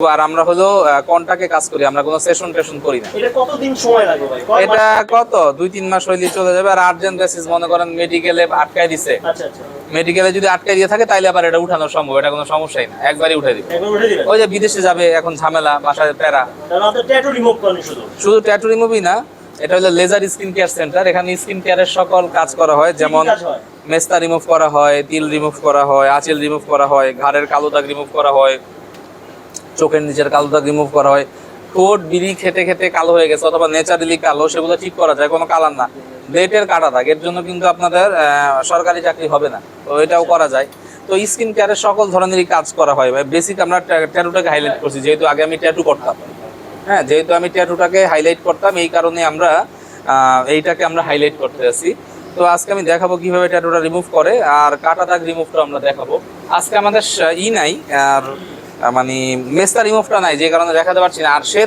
আর আমরা হলো কন্টাকে কাজ করি, আমরা কোনো সেশন টেশন করি না। এটা কতদিন সময় লাগবে ভাই? এটা কত 2-3 মাস হইলে চলে যাবে। আর আর্জেন্ট বেসিস মনে করেন মেডিকেলে আটকায় দিছে, আচ্ছা আচ্ছা, মেডিকেলে যদি আটকায় দিয়ে থাকে তাইলে আবার এটা উঠানো সম্ভব, এটা কোনো সমস্যাই না, একবারই উঠে দিবে। একবার উঠে দিবেন। ওই যে বিদেশে যাবে এখন ঝামেলা, বাসায় প্যারা। তাহলে আপনি ট্যাটু রিমুভ করেন শুধু? শুধু ট্যাটু রিমুভই না, এটা হলো লেজার স্কিন কেয়ার সেন্টার। এখানে স্কিন কেয়ারের সকল কাজ করা হয়, যেমন কি কাজ হয়? মেস্তা রিমুভ করা হয়, তিল রিমুভ করা হয়, আঁচিল রিমুভ করা হয়, ঘাড়ের কালো দাগ রিমুভ করা হয়, চোখের নিচের কালো দাগ রিমুভ করা হয়। ঠোঁট বিড়ি খেতে খেতে কালো হয়ে গেছে অথবা ন্যাচারালি কালো, সেগুলো ঠিক করা যায়, কোনো কালার না। ব্লেডের কাটা দাগ, এর জন্য কিন্তু আপনাদের সরকারি চাকরি হবে না, তো এটাও করা যায়। তো স্কিন কেয়ারের সকল ধরনেরই কাজ করা হয়। বেসিক আমরা ট্যাটুটাকে হাইলাইট করছি, যেহেতু আগে আমি ট্যাটু করতাম। হ্যাঁ, যেহেতু আমি ট্যাটুটাকে হাইলাইট করতাম, এই কারণে আমরা এইটাকে আমরা হাইলাইট করতে আসি। তো আজকে আমি দেখাবো কিভাবে ট্যাটুটা রিমুভ করে, আর কাটা দাগ রিমুভটা আমরা দেখাবো। আজকে আমাদের নাই, আর মানে মেস্তা রিমুভটা নাই, যে কারণে দেখাতে পারছি না। আর সে